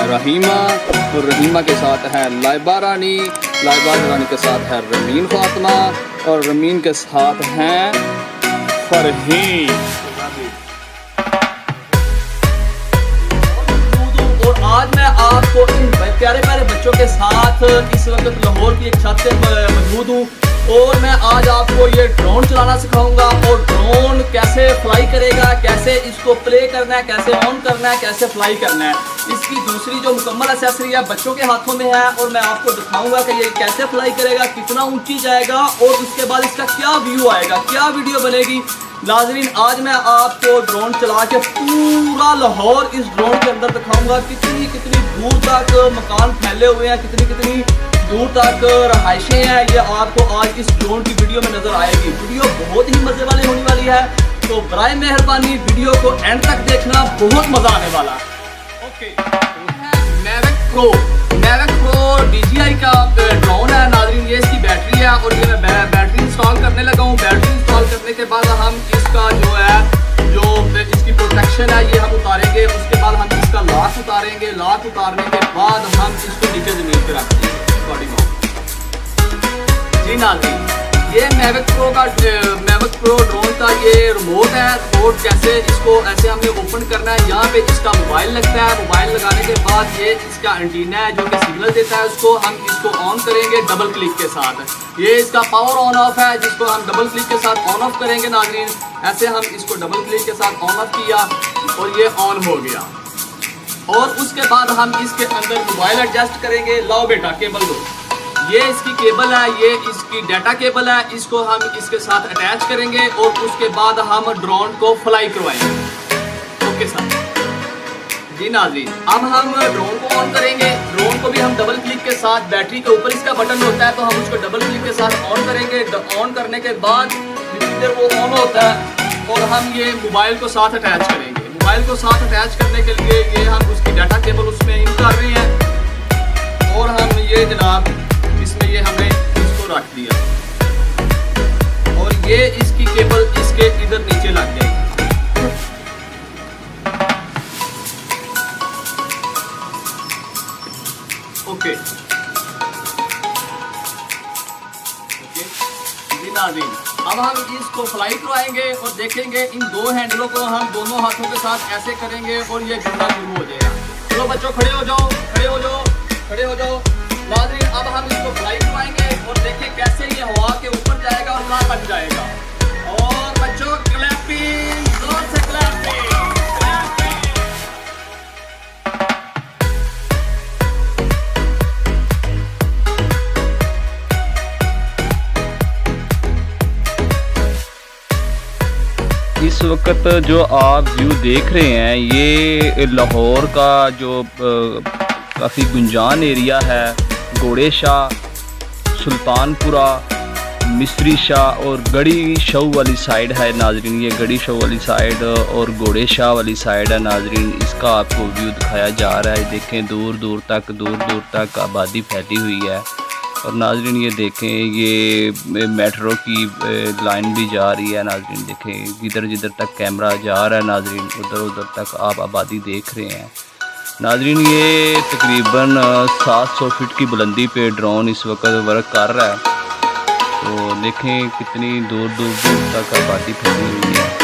रहीमा और रहीमा के साथ है लाइबा रानी, लाइबा रानी के साथ है रमीन फातिमा और रमीन के साथ हैं फरहीन। और आज मैं आपको इन प्यारे प्यारे बच्चों के साथ इस वक्त लाहौर की एक छत से मौजूद हूँ और मैं आज आपको ये ड्रोन चलाना सिखाऊंगा और ड्रोन कैसे फ्लाई करेगा, कैसे इसको प्ले करना है, कैसे ऑन करना है, कैसे फ्लाई करना है। इसकी दूसरी जो मुकम्मल एक्सेसरी है बच्चों के हाथों में है और मैं आपको दिखाऊंगा कि ये कैसे फ्लाई करेगा, कितना ऊंची जाएगा और उसके बाद इसका क्या व्यू आएगा, क्या वीडियो बनेगी। नाज़रीन, आज मैं आपको ड्रोन चला के पूरा लाहौर इस ड्रोन के अंदर दिखाऊंगा, कितनी कितनी दूर तक मकान फैले हुए हैं, कितनी कितनी दूर तक रहायशें हैं। ये आपको आज इस ड्रोन की वीडियो में नजर आएगी। वीडियो बहुत ही मजे वाली होने वाली है, तो बराए मेहरबानी वीडियो को एंड तक देखना, बहुत मजा आने वाला। ओके, मैविक प्रो DJI का ड्रोन है नाज़रीन। ये इसकी बैटरी है और ये मैं बैटरी इंस्टॉल करने लगा हूँ। बैटरी इंस्टॉल करने के बाद हम इसका जो इसकी प्रोटेक्शन है ये हम उतारेंगे। उसके बाद हम इसका लॉक उतारेंगे। लॉक उतारने के बाद हम इसको नीचे जमीन पर रख देंगे। जी नाज़रीन, ये मैविक प्रो ड्रोन का ये रिमोट है। रिमोट जैसे इसको ऐसे हमें ओपन करना है, यहाँ पे इसका मोबाइल लगता है। मोबाइल लगाने के बाद ये इसका एंटीना है जो कि सिग्नल देता है, उसको हम इसको ऑन करेंगे डबल क्लिक के साथ। ये इसका पावर ऑन ऑफ है जिसको हम डबल क्लिक के साथ ऑन ऑफ करेंगे नाज़रीन। ऐसे हम इसको डबल क्लिक के साथ ऑन ऑफ किया और ये ऑन हो गया। और उसके बाद हम इसके अंदर मोबाइल एडजस्ट करेंगे। लाओ बेटा केबल दो। ये इसकी केबल है, ये इसकी डाटा केबल है। इसको हम इसके साथ अटैच करेंगे और उसके बाद हम ड्रोन को फ्लाई करवाएंगे। ओके सर जी नाज़रीन, अब हम ड्रोन को ऑन करेंगे। ड्रोन को भी हम डबल क्लिक के साथ, बैटरी के ऊपर इसका बटन होता है तो हम उसको डबल क्लिक के साथ ऑन करेंगे। ऑन करने के बाद जितनी देर वो ऑन होता है और हम ये मोबाइल को साथ अटैच करेंगे। मोबाइल को साथ अटैच करने के लिए ये हम उसकी डाटा केबल उसमें इन कर रहे हैं और हम ये जनाब इसमें ये हमने इसको रख दिया और ये इसकी केबल इसके इधर नीचे लग गई। ओके जी नाज़रीन, अब हम इसको फ्लाई करवाएंगे और देखेंगे इन दो हैंडलों को हम दोनों हाथों के साथ ऐसे करेंगे और ये घूमना शुरू हो जाएगा। चलो बच्चों खड़े हो जाओ, खड़े हो जाओ, खड़े हो जाओ। नाज़रीन, अब हम इसको फ्लाई करवाएंगे और देखें कैसे ये हवा के ऊपर जाएगा और वहाँ लग जाएगा। और बच्चों क्लैपिंग, जोर से क्लैपिंग। इस वक्त जो आप व्यू देख रहे हैं ये लाहौर का जो काफ़ी गुंजान एरिया है, घोड़े शाह, सुल्तानपुरा, मिस्री शाह और गड़ी शव वाली साइड है नाज़रीन। ये गड़ी शव वाली साइड और घोड़े शाह वाली साइड है नाज़रीन। इसका आपको व्यू दिखाया जा रहा है। देखें दूर दूर तक आबादी फैली हुई है। और नाज़रीन ये देखें ये मेट्रो की लाइन भी जा रही है नाज़रीन। देखें जिधर तक कैमरा जा रहा है नाज़रीन उधर तक आप आबादी देख रहे हैं नाज़रीन। ये तकरीबन 700 फीट की बुलंदी पे ड्रोन इस वक्त वर्क कर रहा है। तो देखें कितनी दूर तक आबादी फैली हुई है।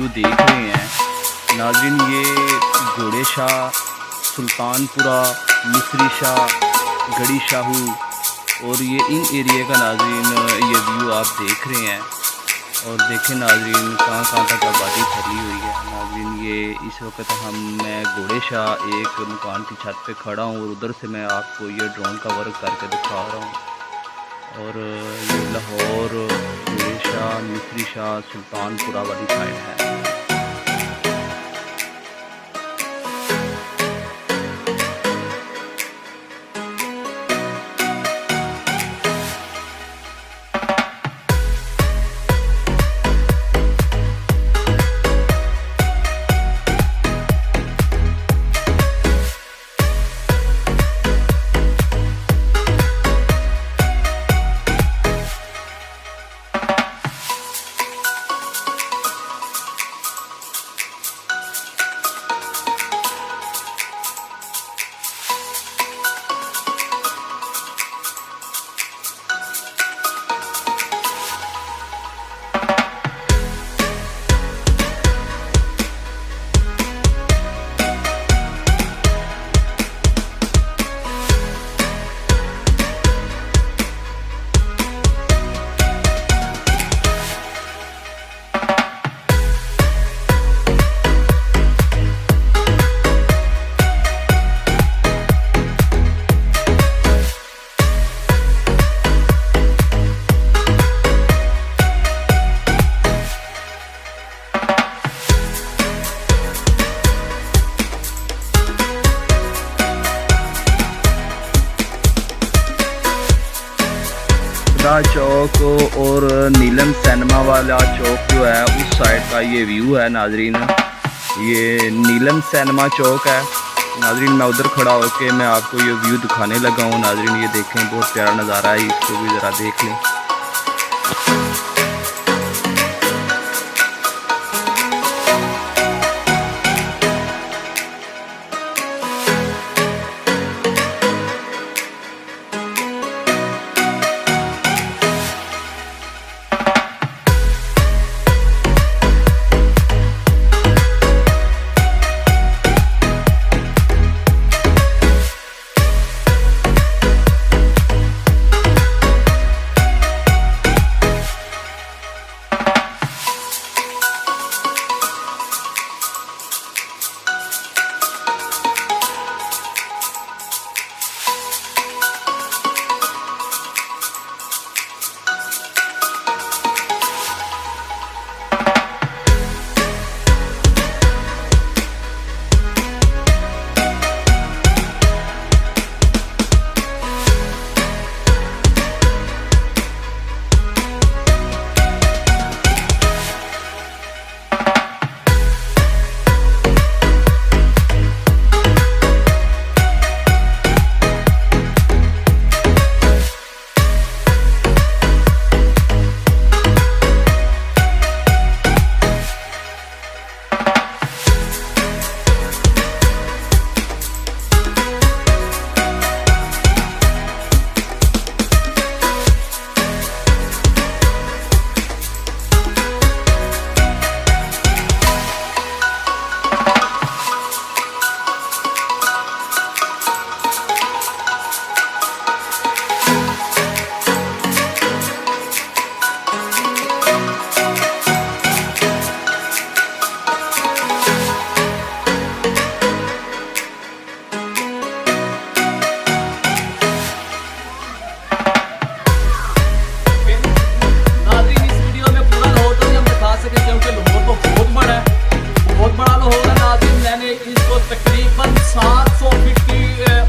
व्यू देख रहे हैं नाज़रीन, ये घोड़े शाह, सुल्तानपुरा, मिस्री शाह, गड़ी शाहू और ये इन एरिया का नाज़रीन ये व्यू आप देख रहे हैं। और देखें नाज़रीन कहाँ कहाँ तक आबादी फैली हुई है। नाज़रीन ये इस वक्त मैं घोड़े शाह एक मकान की छत पे खड़ा हूँ और उधर से मैं आपको ये ड्रोन का वर्क करके दिखा रहा हूँ। और ये लाहौर, घोड़े शाह, मिस्री शाह, सुल्तानपुरा वाली साइड है। चौक और नीलम सिनेमा वाला चौक जो है उस साइड का ये व्यू है नाजरीन। ये नीलम सिनेमा चौक है नाजरीन। मैं उधर खड़ा होके मैं आपको ये व्यू दिखाने लगा हूँ नाजरीन। ये देखें बहुत प्यारा नज़ारा है, इसको भी ज़रा देख लें। तकरीबन 700 फीट की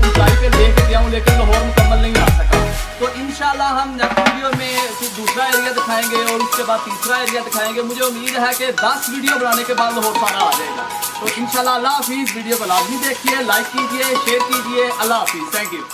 ऊंचाई पे लेके गया हूँ, लेकिन लाहौर मुकम्मल नहीं आ सका। तो इंशाल्लाह हम नेक्स्ट वीडियो में कुछ दूसरा एरिया दिखाएंगे और उसके बाद तीसरा एरिया दिखाएंगे। मुझे उम्मीद है कि 10 वीडियो बनाने के बाद लाहौर सारा आ जाएगा। तो इंशाल्लाह अल्लाह हाफिज़। वीडियो को लाजमी देखिए, लाइक कीजिए, शेयर कीजिए। अल्लाह हाफिज़। Thank you.